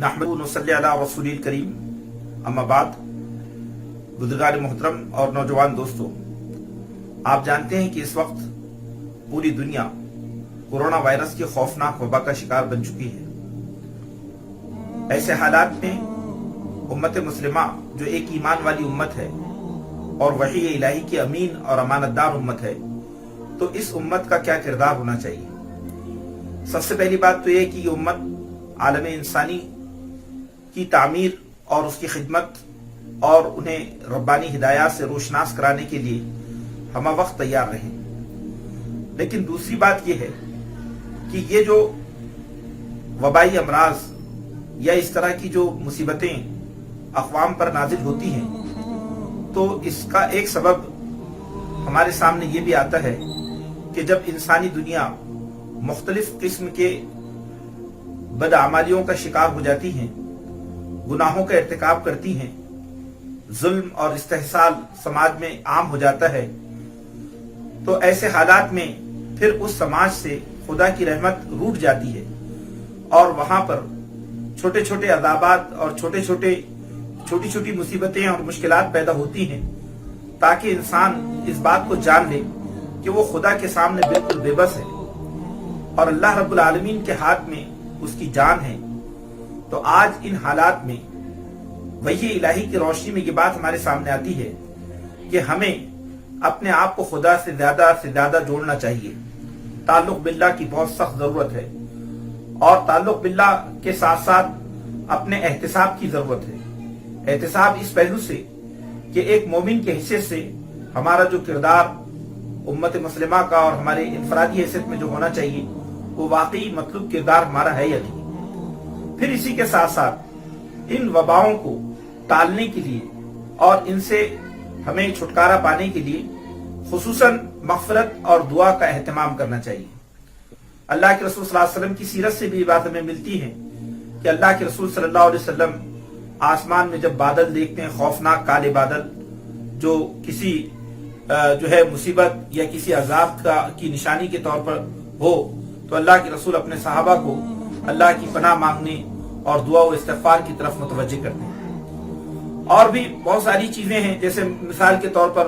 नहमदुहु व नसल्ली अला रसूलिल करीम, अम्मा बाद। बुजुर्गान मोहतरम और नौजवान दोस्तों, आप जानते हैं कि इस वक्त पूरी दुनिया कोरोना वायरस की खौफनाक वबा का शिकार बन चुकी है। ऐसे हालात में उम्मत मुस्लिमा जो एक ईमान वाली उम्मत है और वही इलाही की अमीन और अमानतदार उम्मत है, तो इस उम्मत का क्या किरदार होना चाहिए। सबसे पहली बात तो यह कि ये उम्मत आलम इंसानी की तामीर और उसकी खिदमत और उन्हें रब्बानी हिदायत से रोशनास कराने के लिए हम वक्त तैयार रहें। लेकिन दूसरी बात यह है कि ये जो वबाई अमराज या इस तरह की जो मुसीबतें अक़वाम पर नाजिल होती हैं, तो इसका एक सबब हमारे सामने ये भी आता है कि जब इंसानी दुनिया मुख्तलिफ किस्म के बदआमालियों का शिकार हो जाती हैं, गुनाहों का इर्तिकाब करती हैं, जुल्म और इस्तेहसाल समाज में आम हो जाता है, तो ऐसे हालात में फिर उस समाज से खुदा की रहमत रूठ जाती है और वहां पर छोटे छोटे अज़ाबात और छोटी छोटी मुसीबतें और मुश्किलात पैदा होती हैं, ताकि इंसान इस बात को जान ले कि वो खुदा के सामने बिल्कुल बेबस है और अल्लाह रब्बुल आलमीन के हाथ में उसकी जान है। तो आज इन हालात में वही इलाही की रोशनी में ये बात हमारे सामने आती है कि हमें अपने आप को खुदा से ज्यादा जोड़ना चाहिए। ताल्लुक बिल्लाह की बहुत सख्त जरूरत है और ताल्लुक बिल्लाह के साथ साथ अपने एहतिसाब की जरूरत है। एहतिसाब इस पहलू से कि एक मोमिन के हिस्से से हमारा जो किरदार उम्मत मुस्लिमा का और हमारे इनफरादी हैसियत में जो होना चाहिए, वो वाकई मतलब किरदार हमारा है या नहीं। फिर इसी के साथ साथ इन वबाओं को टालने के लिए और इनसे हमें छुटकारा पाने के लिए खुसूसन मग़फ़िरत और दुआ का एहतमाम करना चाहिए। अल्लाह के रसूल सल्लल्लाहु अलैहि वसल्लम की सीरत से भी ये बात हमें मिलती है कि अल्लाह के रसूल सल्लल्लाहु अलैहि वसल्लम आसमान में जब बादल देखते हैं, खौफनाक काले बादल जो किसी जो है मुसीबत या किसी अजाब की निशानी के तौर पर हो, तो अल्लाह के रसूल अपने सहाबा को अल्लाह की पनाह मांगने और दुआ व इस्तिग़फ़ार की तरफ मुतवज्जे करते हैं। और भी बहुत सारी चीजें हैं, जैसे मिसाल के तौर पर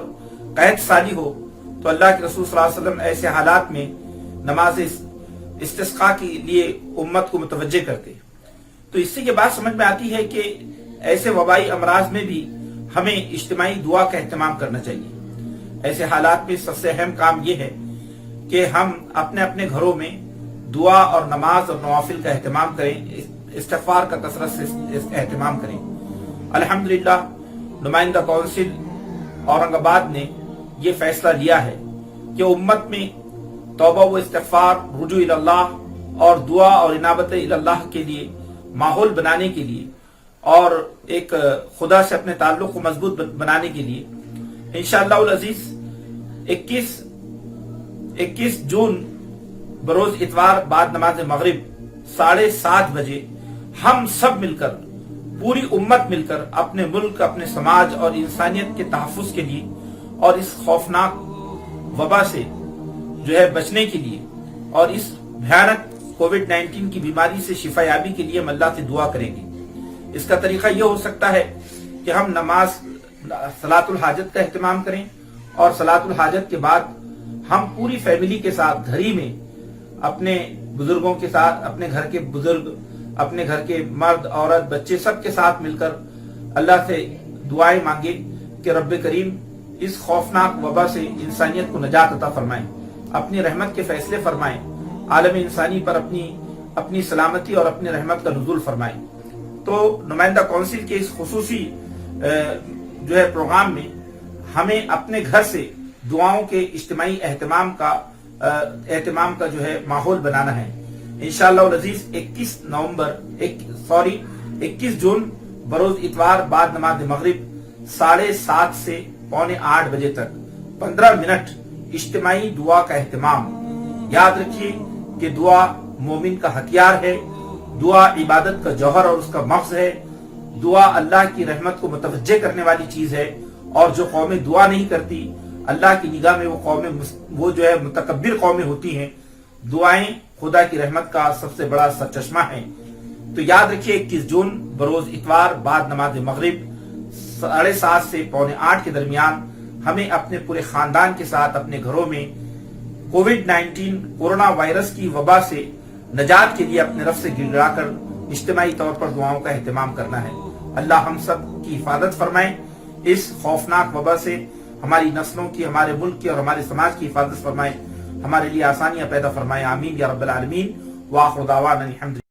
क़हत साली हो तो अल्लाह के रसूल सल्लल्लाहु अलैहि वसल्लम ऐसे हालात में नमाज इस्तिस्क़ा के लिए उम्मत को मुतवज्जे करते। तो इससे ये बात समझ में आती है कि ऐसे वबाई अमराज में भी हमें इज्तिमाई दुआ का एहतमाम करना चाहिए। ऐसे हालात में सबसे अहम काम यह है कि हम अपने अपने घरों में दुआ और नमाज और नवाफिल का एहतमाम करें, इस्तिग़फ़ार का कसरत से एहतमाम करें। अल्हम्दुलिल्लाह नुमाइंदा काउंसिल औरंगाबाद ने यह फैसला लिया है कि उम्मत में तौबा व इस्तिग़फ़ार, रुजू इल्लाह और दुआ और इनाबत इल्लाह के लिए माहौल बनाने के लिए और एक खुदा से अपने ताल्लुक को मजबूत बनाने के लिए इंशाअल्लाह अज़ीज 21 जून बरोज इतवार बाद नमाज मगरिब 7:30 बजे हम सब मिलकर, पूरी उम्मत मिलकर अपने मुल्क, अपने समाज और इंसानियत के तहफ़्फ़ुज़ के लिए और इस खौफनाक वबा से जो है बचने के लिए और इस भयानक कोविड-19 की बीमारी से शिफायाबी के लिए हम अल्लाह से दुआ करेंगे। इसका तरीका यह हो सकता है कि हम नमाज सलातुल हाजत का एहतमाम करें और सलातुल हाजत के बाद हम पूरी फैमिली के साथ घर ही में अपने बुजुर्गों के साथ, अपने घर के बुजुर्ग, अपने घर के मर्द औरत बच्चे सबके साथ मिलकर अल्लाह से दुआएं मांगे कि रब्बे करीम इस खौफनाक वबा से इंसानियत को नजात अता फरमाएं, अपनी रहमत के फैसले फरमाएं, आलम इंसानी पर अपनी सलामती और अपनी रहमत का नुज़ूल फरमाएं। तो नुमाइंदा काउंसिल के इस खुसूसी जो है प्रोग्राम में हमें अपने घर से दुआओं के इज्तिमाई एहतमाम का जो है माहौल बनाना है। इंशाअल्लाह अज़ीज 21 जून बरोज इतवार बाद नमाज मगरिब 7:30 से 7:45 बजे तक 15 मिनट इज्तिमाई दुआ का एहतमाम। याद रखिए कि दुआ मोमिन का हथियार है, दुआ इबादत का जौहर और उसका मग़ज़ है, दुआ अल्लाह की रहमत को मुतवज्जे करने वाली चीज है। और जो कौमें दुआ नहीं करती, अल्लाह की निगाह में वो जो है मुतकब्बिर कौमें होती हैं। दुआएं खुदा की रहमत का सबसे बड़ा सरचश्मा है। تو یاد رکھیے 21 جون بروز اتوار بعد نماز مغرب 7:30 سے 7:45 کے درمیان ہمیں اپنے پورے خاندان کے ساتھ اپنے گھروں میں کووڈ-19 کورونا وائرس کی وبا سے نجات کے لیے اپنے رب سے گڑ گڑا کر اجتماعی طور پر دعاؤں کا اہتمام کرنا ہے۔ اللہ ہم سب کی حفاظت فرمائے، اس خوفناک وبا سے ہماری نسلوں کی، ہمارے ملک کی اور ہمارے سماج کی حفاظت فرمائے، ہمارے لیے آسانیاں پیدا فرمائے، آمین یا رب العالمین۔ وآخر دعوانا الحمد